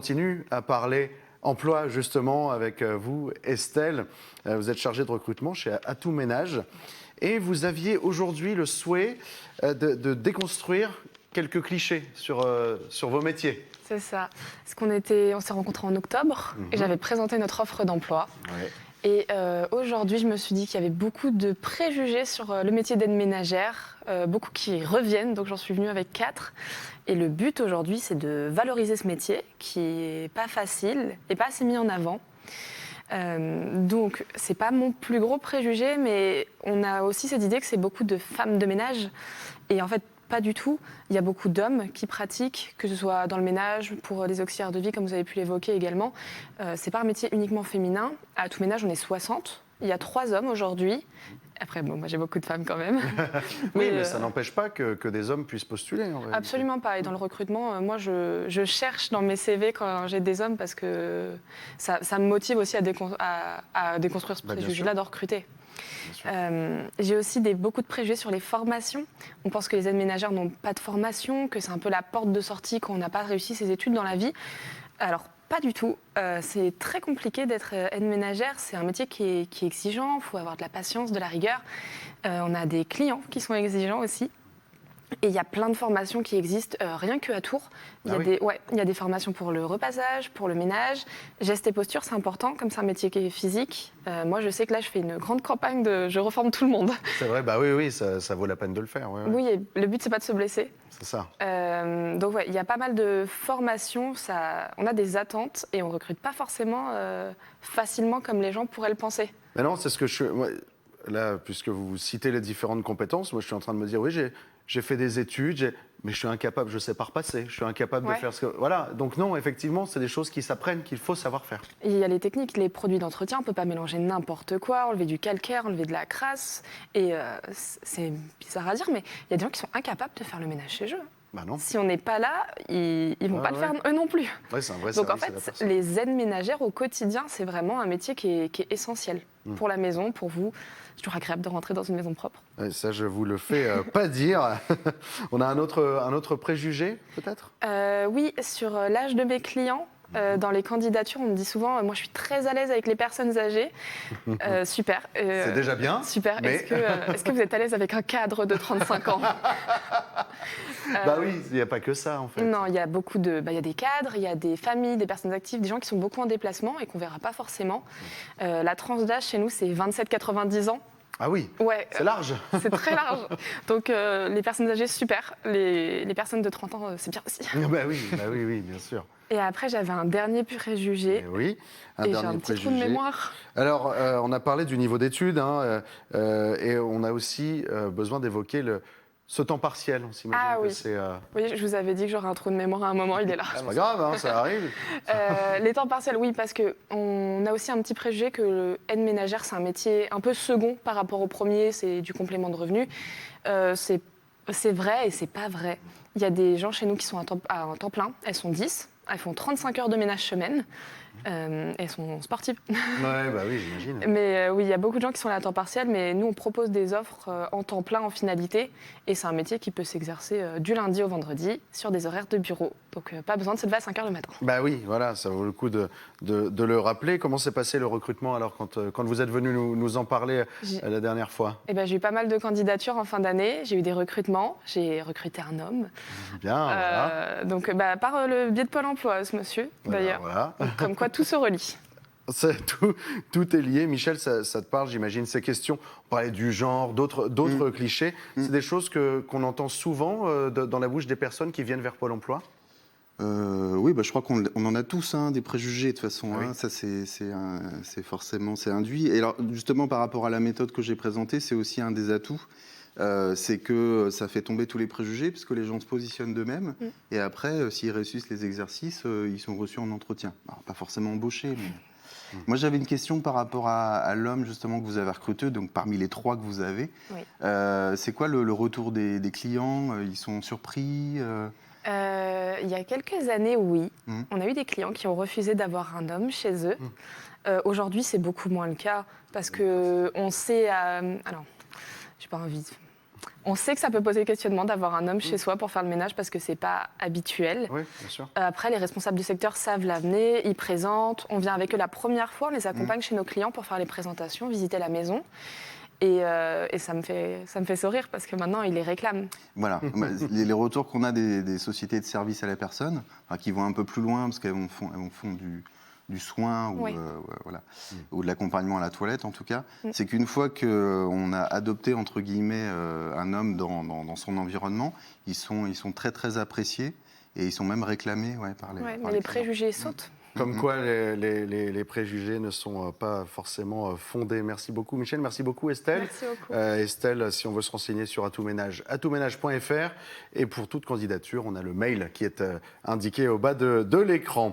Continue à parler emploi justement avec vous, Estelle. Vous êtes chargée de recrutement chez Atout Ménage et vous aviez aujourd'hui le souhait de déconstruire quelques clichés sur vos métiers. C'est ça. On s'est rencontrés en octobre et j'avais présenté notre offre d'emploi. Ouais. Et aujourd'hui, je me suis dit qu'il y avait beaucoup de préjugés sur le métier d'aide ménagère, beaucoup qui reviennent, donc j'en suis venue avec 4. Et le but aujourd'hui, c'est de valoriser ce métier qui n'est pas facile et pas assez mis en avant. Donc, c'est pas mon plus gros préjugé, mais on a aussi cette idée que c'est beaucoup de femmes de ménage. Et en fait, pas du tout. Il y a beaucoup d'hommes qui pratiquent, que ce soit dans le ménage, pour les auxiliaires de vie, comme vous avez pu l'évoquer également. C'est pas un métier uniquement féminin. À Atout Ménage, on est 60. Il y a 3 hommes aujourd'hui. Après, bon, moi j'ai beaucoup de femmes quand même. Oui, mais ça n'empêche pas que des hommes puissent postuler. En réalité. Absolument pas. Et dans le recrutement, moi je cherche dans mes CV quand j'ai des hommes parce que ça me motive aussi à déconstruire ce préjugé-là de recruter. J'ai aussi beaucoup de préjugés sur les formations. On pense que les aides ménagères n'ont pas de formation, que c'est un peu la porte de sortie quand on n'a pas réussi ses études dans la vie. Alors, pas du tout. C'est très compliqué d'être aide ménagère. C'est un métier qui est exigeant. Il faut avoir de la patience, de la rigueur. On a des clients qui sont exigeants aussi. Et il y a plein de formations qui existent, rien qu'à Tours. Il y a des formations pour le repassage, pour le ménage. Gestes et postures, c'est important, comme c'est un métier qui est physique. Moi, je sais que là, je fais une grande campagne je reforme tout le monde. C'est vrai, bah oui, ça vaut la peine de le faire. Ouais. Oui, et le but, c'est pas de se blesser. C'est ça. Donc, il y a pas mal de formations. On a des attentes et on recrute pas forcément facilement comme les gens pourraient le penser. Mais non, c'est ce que là, puisque vous citez les différentes compétences, moi, je suis en train de me dire, oui, j'ai fait des études, mais je suis incapable, je ne sais pas repasser, je suis incapable de faire ce que... Voilà, donc non, effectivement, c'est des choses qui s'apprennent, qu'il faut savoir faire. Il y a les techniques, les produits d'entretien, on ne peut pas mélanger n'importe quoi, enlever du calcaire, enlever de la crasse, et c'est bizarre à dire, mais il y a des gens qui sont incapables de faire le ménage chez eux. Bah non. Si on n'est pas là, ils ne vont pas le faire eux non plus. Ouais, c'est un vrai Donc en service fait, les aides ménagères au quotidien, c'est vraiment un métier qui est essentiel pour la maison, pour vous. C'est toujours agréable de rentrer dans une maison propre. Ouais, ça, je vous le fais pas dire. On a un autre préjugé, peut-être ? Oui, sur l'âge de mes clients. Dans les candidatures, on me dit souvent, moi je suis très à l'aise avec les personnes âgées. Super. C'est déjà bien. Super. Mais... Est-ce que vous êtes à l'aise avec un cadre de 35 ans Bah oui, il n'y a pas que ça en fait. Non, il y a il y a des cadres, il y a des familles, des personnes actives, des gens qui sont beaucoup en déplacement et qu'on ne verra pas forcément. La tranche d'âge chez nous, c'est 27-90 ans. Ah oui, ouais, c'est large. C'est très large. Donc les personnes âgées, super. Les personnes de 30 ans, c'est bien aussi. Bah oui, bien sûr. Et après, j'avais un dernier préjugé. Oui, et j'ai un petit trou de mémoire. Alors, on a parlé du niveau d'études, et on a aussi besoin d'évoquer ce temps partiel. On s'imagine que c'est... Oui, je vous avais dit que j'aurais un trou de mémoire à un moment, il est là. C'est pas grave, ça arrive. Les temps partiels, oui, parce qu'on a aussi un petit préjugé que l'aide ménagère, c'est un métier un peu second par rapport au premier, c'est du complément de revenu. C'est vrai et c'est pas vrai. Il y a des gens chez nous qui sont à un temps plein, elles sont 10. Elles font 35 heures de ménage semaine. Elles sont sportives. Ouais, bah oui, j'imagine. Mais oui, il y a beaucoup de gens qui sont là à temps partiel, mais nous, on propose des offres en temps plein, en finalité. Et c'est un métier qui peut s'exercer du lundi au vendredi sur des horaires de bureau. Donc, pas besoin de se lever à 5 heures le matin. Bah oui, voilà, ça vaut le coup de le rappeler. Comment s'est passé le recrutement alors quand vous êtes venu nous en parler la dernière fois ? Eh ben, j'ai eu pas mal de candidatures en fin d'année. J'ai eu des recrutements. J'ai recruté un homme. Bien, voilà. Donc, par le biais de Pôle emploi, ce monsieur, d'ailleurs. Voilà. Donc, comme quoi, tout se relie. Tout est lié. Michel, ça te parle, j'imagine, ces questions. On parlait du genre, d'autres clichés. C'est des choses qu'on entend souvent dans la bouche des personnes qui viennent vers Pôle emploi ? Oui, je crois qu'on en a tous des préjugés de toute façon. Oui. Ça, c'est forcément induit. Et alors, justement, par rapport à la méthode que j'ai présentée, c'est aussi un des atouts. C'est que ça fait tomber tous les préjugés, puisque les gens se positionnent d'eux-mêmes. Et après, s'ils réussissent les exercices, ils sont reçus en entretien. Alors, pas forcément embauchés, mais... Moi, j'avais une question par rapport à l'homme, justement, que vous avez recruté, donc parmi les 3 que vous avez. Oui. C'est quoi le retour des clients ? Ils sont surpris Il y a quelques années, oui. On a eu des clients qui ont refusé d'avoir un homme chez eux. Aujourd'hui, c'est beaucoup moins le cas parce qu'on sait... alors, j'ai pas envie On sait que ça peut poser questionnement d'avoir un homme chez soi pour faire le ménage parce que c'est pas habituel. Oui, bien sûr. Après, les responsables du secteur savent l'amener, ils présentent. On vient avec eux la première fois, on les accompagne chez nos clients pour faire les présentations, visiter la maison. Et ça me fait sourire parce que maintenant, ils les réclament. Voilà, les retours qu'on a des sociétés de services à la personne, qui vont un peu plus loin parce qu'elles font du soin ou, Oui. voilà, ou de l'accompagnement à la toilette en tout cas, c'est qu'une fois qu'on a adopté entre guillemets un homme dans son environnement, ils sont très très appréciés et ils sont même réclamés par les. Ouais, par mais les les clients. préjugés sautent. Comme quoi, les préjugés ne sont pas forcément fondés. Merci beaucoup, Michel. Merci beaucoup, Estelle. Merci beaucoup. Estelle, si on veut se renseigner sur Atout Ménage, atouménage.fr. Et pour toute candidature, on a le mail qui est indiqué au bas de l'écran.